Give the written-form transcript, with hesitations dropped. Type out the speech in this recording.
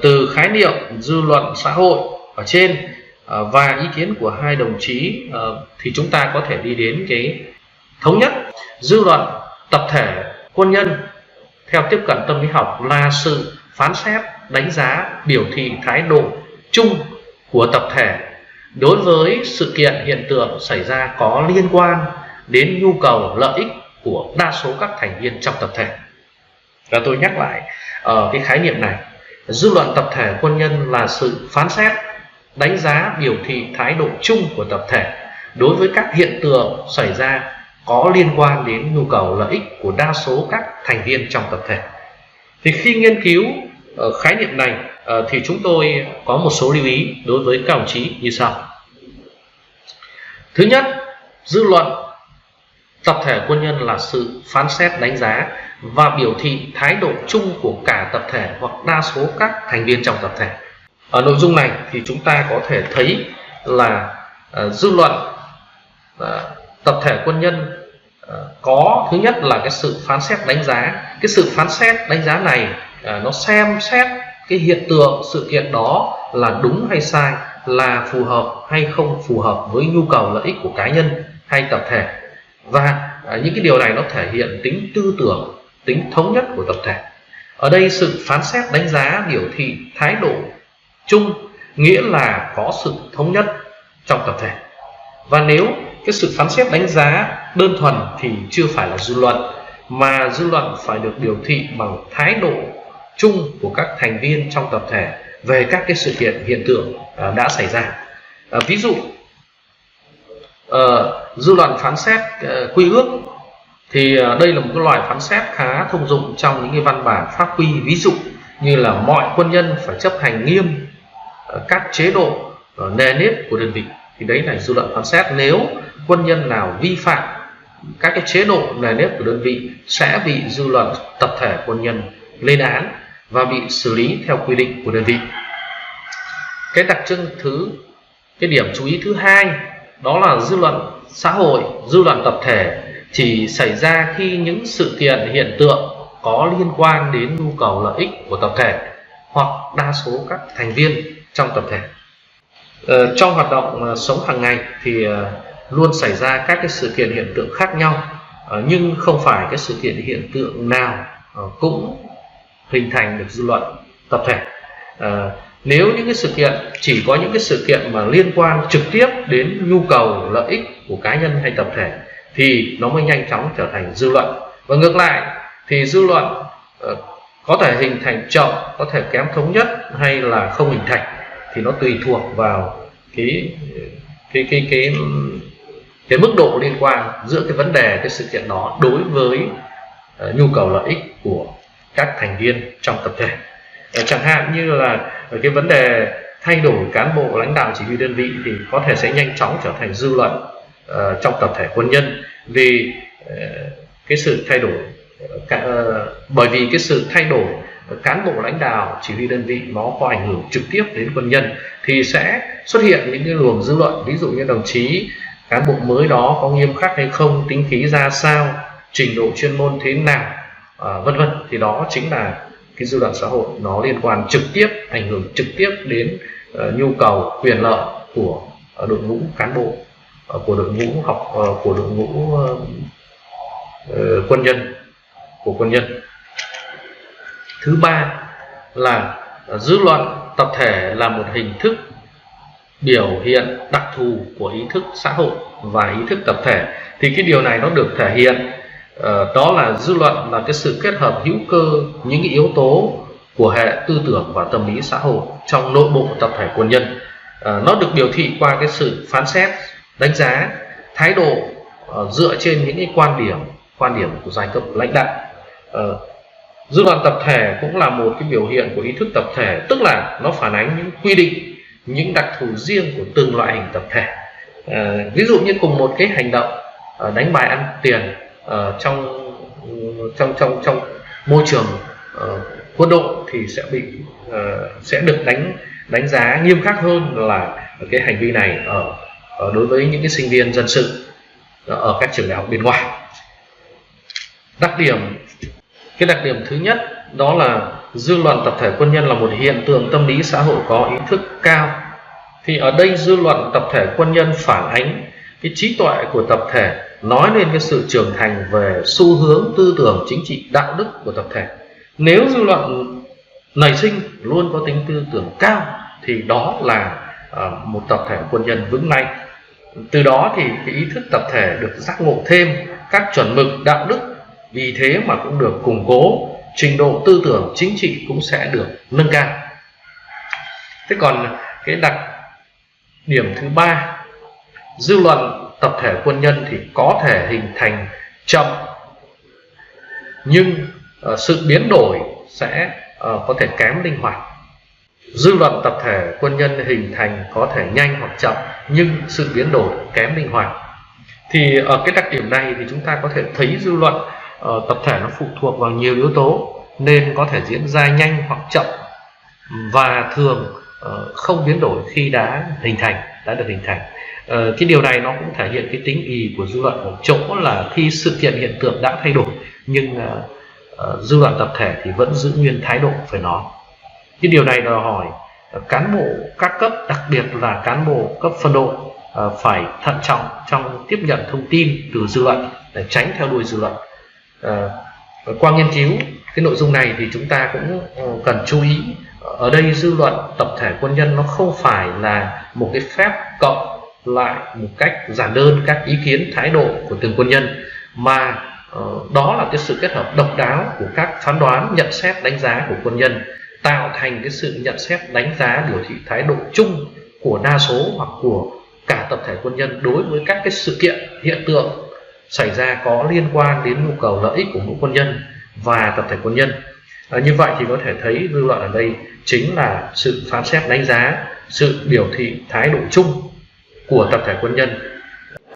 Từ khái niệm dư luận xã hội ở trên và ý kiến của hai đồng chí thì chúng ta có thể đi đến cái thống nhất. Dư luận tập thể quân nhân theo tiếp cận tâm lý học là sự phán xét, đánh giá, biểu thị thái độ chung của tập thể đối với sự kiện, hiện tượng xảy ra có liên quan đến nhu cầu, lợi ích của đa số các thành viên trong tập thể. Và tôi nhắc lại cái khái niệm này. Dư luận tập thể quân nhân là sự phán xét, đánh giá, biểu thị thái độ chung của tập thể đối với các hiện tượng xảy ra có liên quan đến nhu cầu, lợi ích của đa số các thành viên trong tập thể. Thì khi nghiên cứu khái niệm này thì chúng tôi có một số lưu ý đối với các đồng chí như sau. Thứ nhất, dư luận tập thể quân nhân là sự phán xét, đánh giá và biểu thị thái độ chung của cả tập thể hoặc đa số các thành viên trong tập thể. Ở nội dung này thì chúng ta có thể thấy là dư luận tập thể quân nhân có thứ nhất là cái sự phán xét, đánh giá. Cái sự phán xét, đánh giá này nó xem xét cái hiện tượng, sự kiện đó là đúng hay sai, là phù hợp hay không phù hợp với nhu cầu, lợi ích của cá nhân hay tập thể. Và những cái điều này nó thể hiện tính tư tưởng, tính thống nhất của tập thể. Ở đây sự phán xét, đánh giá, biểu thị thái độ chung nghĩa là có sự thống nhất trong tập thể. Và nếu cái sự phán xét, đánh giá đơn thuần thì chưa phải là dư luận, mà dư luận phải được biểu thị bằng thái độ chung của các thành viên trong tập thể về các cái sự kiện, hiện tượng đã xảy ra. Ví dụ dư luận phán xét quy ước thì đây là một cái loại phán xét khá thông dụng trong những cái văn bản pháp quy, ví dụ như là mọi quân nhân phải chấp hành nghiêm các chế độ nề nếp của đơn vị. Thì đấy là dư luận phán xét. Nếu quân nhân nào vi phạm các cái chế độ nề nếp của đơn vị sẽ bị dư luận tập thể quân nhân lên án và bị xử lý theo quy định của đơn vị. Cái đặc trưng cái điểm chú ý thứ hai đó là dư luận xã hội, dư luận tập thể chỉ xảy ra khi những sự kiện, hiện tượng có liên quan đến nhu cầu, lợi ích của tập thể hoặc đa số các thành viên trong tập thể. Trong hoạt động sống hàng ngày thì luôn xảy ra các cái sự kiện, hiện tượng khác nhau, nhưng không phải cái sự kiện, hiện tượng nào cũng hình thành được dư luận tập thể. Nếu những cái sự kiện, chỉ có những cái sự kiện mà liên quan trực tiếp đến nhu cầu, lợi ích của cá nhân hay tập thể thì nó mới nhanh chóng trở thành dư luận. Và ngược lại thì dư luận có thể hình thành chậm, có thể kém thống nhất hay là không hình thành, thì nó tùy thuộc vào cái mức độ liên quan giữa cái vấn đề, cái sự kiện đó đối với nhu cầu, lợi ích của các thành viên trong tập thể. Chẳng hạn như là cái vấn đề thay đổi cán bộ lãnh đạo chỉ huy đơn vị thì có thể sẽ nhanh chóng trở thành dư luận trong tập thể quân nhân, vì cái sự thay đổi bởi vì cái sự thay đổi cán bộ lãnh đạo chỉ huy đơn vị nó có ảnh hưởng trực tiếp đến quân nhân, thì sẽ xuất hiện những cái luồng dư luận, ví dụ như đồng chí cán bộ mới đó có nghiêm khắc hay không, tính khí ra sao, trình độ chuyên môn thế nào, vân vân. Thì đó chính là cái dư luận xã hội, nó liên quan trực tiếp, ảnh hưởng trực tiếp đến nhu cầu, quyền lợi của đội ngũ cán bộ, của đội ngũ của đội ngũ quân nhân. Thứ ba là dư luận tập thể là một hình thức biểu hiện đặc thù của ý thức xã hội và ý thức tập thể. Thì cái điều này nó được thể hiện đó là dư luận là cái sự kết hợp hữu cơ những cái yếu tố của hệ tư tưởng và tâm lý xã hội trong nội bộ tập thể quân nhân. Nó được biểu thị qua cái sự phán xét, đánh giá, thái độ dựa trên những cái quan điểm của giai cấp lãnh đạo. Dư luận tập thể cũng là một cái biểu hiện của ý thức tập thể, tức là nó phản ánh những quy định, những đặc thù riêng của từng loại hình tập thể. Ví dụ như cùng một cái hành động đánh bài ăn tiền trong môi trường quân đội thì sẽ được đánh giá nghiêm khắc hơn là cái hành vi này đối với những cái sinh viên dân sự ở các trường đại học bên ngoài. Cái đặc điểm thứ nhất đó là dư luận tập thể quân nhân là một hiện tượng tâm lý xã hội có ý thức cao. Thì ở đây dư luận tập thể quân nhân phản ánh cái trí tuệ của tập thể, nói lên cái sự trưởng thành về xu hướng tư tưởng chính trị đạo đức của tập thể. Nếu dư luận nảy sinh luôn có tính tư tưởng cao thì đó là một tập thể quân nhân vững mạnh. Từ đó thì cái ý thức tập thể được giác ngộ thêm các chuẩn mực đạo đức, vì thế mà cũng được củng cố, trình độ tư tưởng chính trị cũng sẽ được nâng cao. Thế còn cái đặc điểm thứ ba, dư luận tập thể quân nhân thì có thể hình thành chậm, nhưng sự biến đổi sẽ có thể kém linh hoạt. Dư luận tập thể quân nhân hình thành có thể nhanh hoặc chậm, nhưng sự biến đổi kém linh hoạt. Thì ở cái đặc điểm này thì chúng ta có thể thấy dư luận tập thể nó phụ thuộc vào nhiều yếu tố, nên có thể diễn ra nhanh hoặc chậm, và thường không biến đổi khi đã được hình thành. Cái điều này nó cũng thể hiện cái tính ì của dư luận ở chỗ là khi sự kiện hiện tượng đã thay đổi, nhưng dư luận tập thể thì vẫn giữ nguyên thái độ phải nói. Cái điều này đòi hỏi cán bộ các cấp, đặc biệt là cán bộ cấp phân đội, phải thận trọng trong tiếp nhận thông tin từ dư luận để tránh theo đuôi dư luận. Qua nghiên cứu cái nội dung này thì chúng ta cũng cần chú ý, ở đây dư luận tập thể quân nhân nó không phải là một cái phép cộng lại một cách giản đơn các ý kiến thái độ của từng quân nhân, mà đó là cái sự kết hợp độc đáo của các phán đoán, nhận xét, đánh giá của quân nhân, tạo thành cái sự nhận xét, đánh giá, biểu thị thái độ chung của đa số hoặc của cả tập thể quân nhân đối với các cái sự kiện, hiện tượng xảy ra có liên quan đến nhu cầu lợi ích của mỗi quân nhân và tập thể quân nhân. Như vậy thì có thể thấy dư luận ở đây chính là sự phán xét, đánh giá, sự biểu thị thái độ chung của tập thể quân nhân